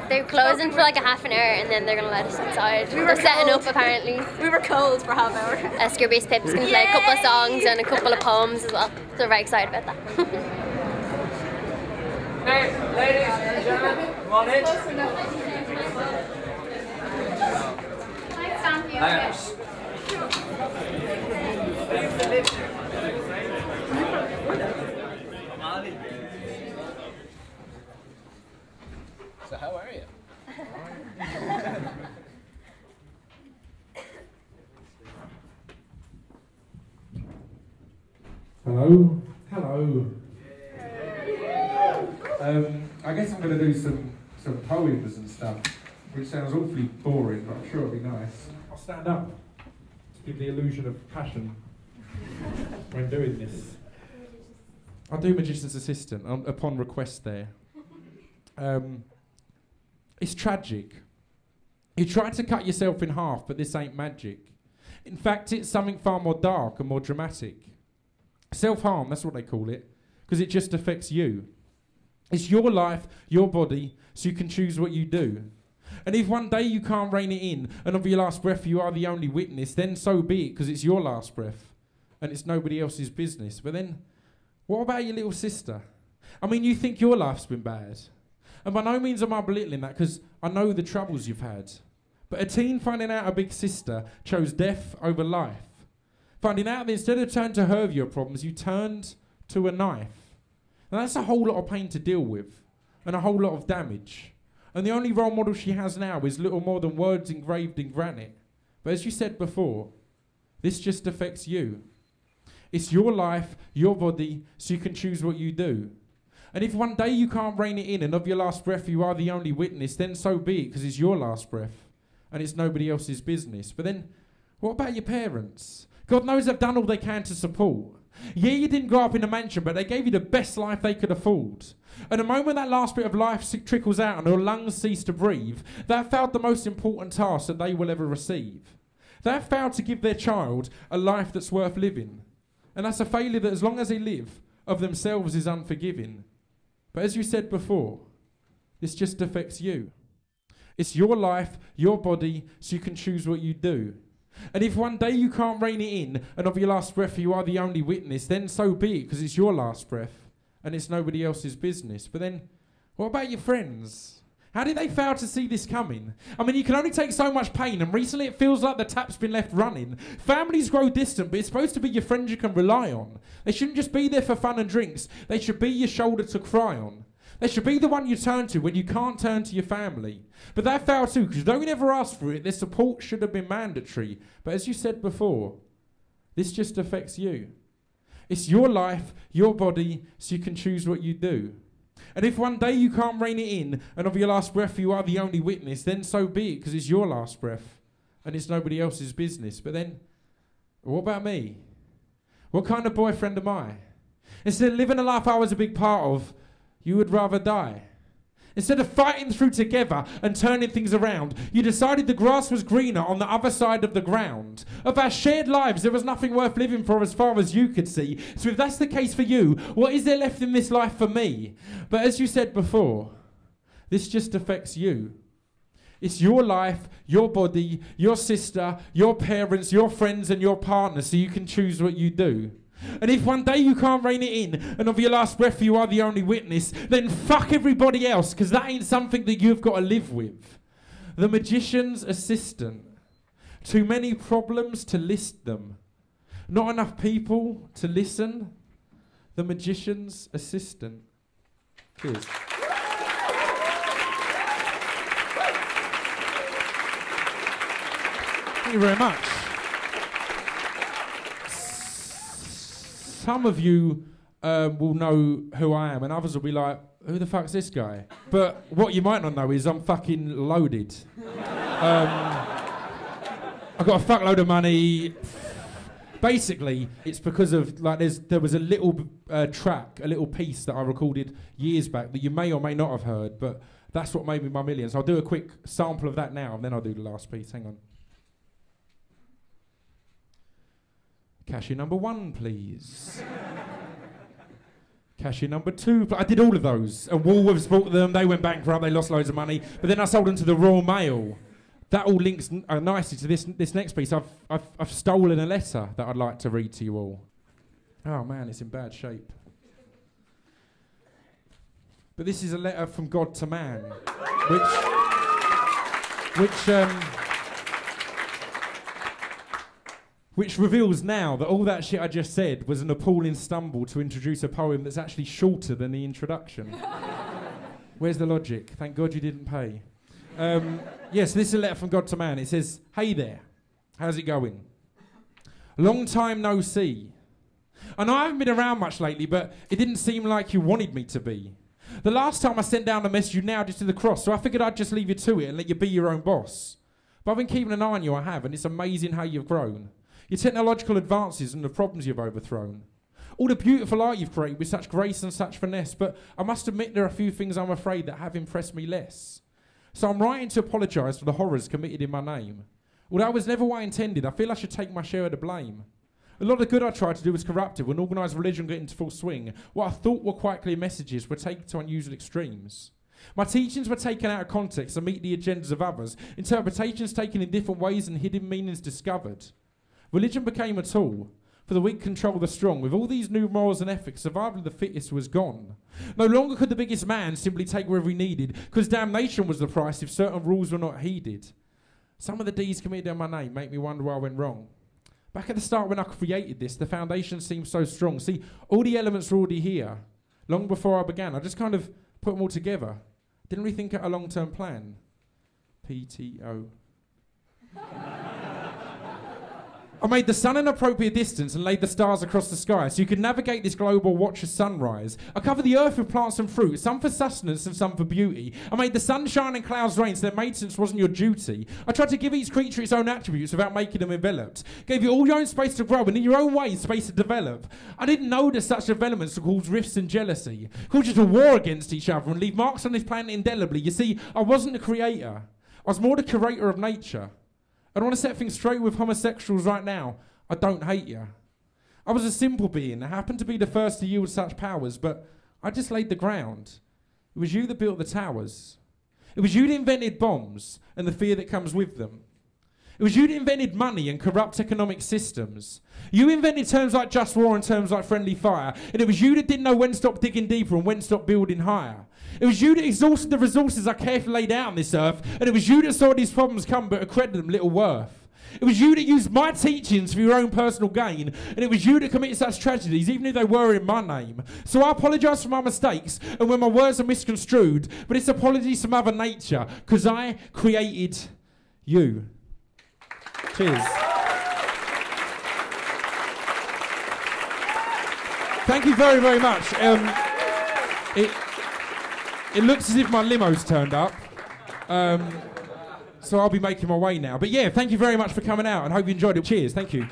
they're closing for like a half an hour and then they're going to let us inside. They're setting up apparently. We were cold for half an hour. Scroobius Pip's going to play a couple of songs and a couple of poems as well. So we're very excited about that. Hey, ladies and gentlemen, come on in. Thanks. So how are you? Hello. Hello. I guess I'm going to do some poems and stuff, which sounds awfully boring, but I'm sure it'll be nice. I'll stand up to give the illusion of passion when doing this. I'll do Magician's Assistant upon request there. It's tragic. You tried to cut yourself in half, but this ain't magic. In fact, it's something far more dark and more dramatic. Self-harm, that's what they call it, because it just affects you. It's your life, your body, so you can choose what you do. And if one day you can't rein it in, and of your last breath you are the only witness, then so be it, because it's your last breath, and it's nobody else's business. But then, what about your little sister? I mean, you think your life's been bad. And by no means am I belittling that, because I know the troubles you've had. But a teen finding out her big sister chose death over life. Finding out that instead of turning to her view of problems, you turned to a knife. And that's a whole lot of pain to deal with, and a whole lot of damage. And the only role model she has now is little more than words engraved in granite. But as you said before, this just affects you. It's your life, your body, so you can choose what you do. And if one day you can't rein it in and of your last breath you are the only witness, then so be it, because it's your last breath and it's nobody else's business. But then, what about your parents? God knows they've done all they can to support. Yeah, you didn't grow up in a mansion, but they gave you the best life they could afford. And the moment that last bit of life trickles out and your lungs cease to breathe, they have failed the most important task that they will ever receive. They have failed to give their child a life that's worth living. And that's a failure that, as long as they live, of themselves is unforgiving. But as you said before, this just affects you. It's your life, your body, so you can choose what you do. And if one day you can't rein it in, and of your last breath you are the only witness, then so be it, because it's your last breath, and it's nobody else's business. But then, what about your friends? How did they fail to see this coming? I mean, you can only take so much pain, and recently it feels like the tap's been left running. Families grow distant, but it's supposed to be your friends you can rely on. They shouldn't just be there for fun and drinks. They should be your shoulder to cry on. They should be the one you turn to when you can't turn to your family. But that failed too, because though we never asked for it, their support should have been mandatory. But as you said before, this just affects you. It's your life, your body, so you can choose what you do. And if one day you can't rein it in, and of your last breath you are the only witness, then so be it, because it's your last breath, and it's nobody else's business. But then, what about me? What kind of boyfriend am I? Instead of living a life I was a big part of, you would rather die. Instead of fighting through together and turning things around, you decided the grass was greener on the other side of the ground. Of our shared lives, there was nothing worth living for as far as you could see. So if that's the case for you, what is there left in this life for me? But as you said before, this just affects you. It's your life, your body, your sister, your parents, your friends and your partner, so you can choose what you do. And if one day you can't rein it in, and of your last breath you are the only witness, then fuck everybody else, because that ain't something that you've got to live with. The Magician's Assistant. Too many problems to list them. Not enough people to listen. The Magician's Assistant. Cheers. Thank you very much. Some of you will know who I am, and others will be like, who the fuck's this guy? But what you might not know is I'm fucking loaded. I've got a fuckload of money. Basically, it's because of, like, there was a little track, a little piece that I recorded years back that you may or may not have heard, but that's what made me my millions. I'll do a quick sample of that now, and then I'll do the last piece. Hang on. Cashier number 1, please. Cashier number 2. I did all of those. And Woolworths bought them. They went bankrupt. They lost loads of money. But then I sold them to the Royal Mail. That all links nicely to this next piece. I've stolen a letter that I'd like to read to you all. Oh man, it's in bad shape. But this is a letter from God to man, which reveals now that all that shit I just said was an appalling stumble to introduce a poem that's actually shorter than the introduction. Where's the logic? Thank God you didn't pay. Yes, this is a letter from God to man. It says, "Hey there, how's it going? Long time no see. I know I haven't been around much lately, but it didn't seem like you wanted me to be. The last time I sent down a message, you nailed it to the cross, so I figured I'd just leave you to it and let you be your own boss. But I've been keeping an eye on you, I have, and it's amazing how you've grown. Your technological advances and the problems you've overthrown. All the beautiful art you've created with such grace and such finesse, but I must admit there are a few things I'm afraid that have impressed me less. So I'm writing to apologise for the horrors committed in my name. Although it was never what I intended, I feel I should take my share of the blame. A lot of the good I tried to do was corrupted when organised religion got into full swing. What I thought were quite clear messages were taken to unusual extremes. My teachings were taken out of context to meet the agendas of others, interpretations taken in different ways and hidden meanings discovered. Religion became a tool. For the weak control the strong. With all these new morals and ethics, survival of the fittest was gone. No longer could the biggest man simply take wherever he needed, because damnation was the price if certain rules were not heeded. Some of the deeds committed in my name make me wonder where I went wrong. Back at the start when I created this, the foundation seemed so strong. See, all the elements were already here. Long before I began, I just kind of put them all together. Didn't really think out a long-term plan. PTO. I made the sun an appropriate distance and laid the stars across the sky so you could navigate this globe or watch a sunrise. I covered the earth with plants and fruit, some for sustenance and some for beauty. I made the sunshine and clouds rain so their maintenance wasn't your duty. I tried to give each creature its own attributes without making them enveloped. Gave you all your own space to grow and in your own way space to develop. I didn't know that such developments would cause rifts and jealousy, cause you to war against each other and leave marks on this planet indelibly. You see, I wasn't the creator. I was more the curator of nature. I don't want to set things straight with homosexuals right now. I don't hate you. I was a simple being. I happened to be the first to yield such powers, but I just laid the ground. It was you that built the towers. It was you that invented bombs and the fear that comes with them. It was you that invented money and corrupt economic systems. You invented terms like just war and terms like friendly fire. And it was you that didn't know when to stop digging deeper and when to stop building higher. It was you that exhausted the resources I carefully laid out on this earth. And it was you that saw these problems come but accredited them little worth. It was you that used my teachings for your own personal gain. And it was you that committed such tragedies, even if they were in my name. So I apologise for my mistakes and when my words are misconstrued. But it's apologies to Mother Nature, because I created you. Cheers. Thank you very, very much. It looks as if my limo's turned up. So I'll be making my way now. But yeah, thank you very much for coming out and hope you enjoyed it. Cheers. Thank you.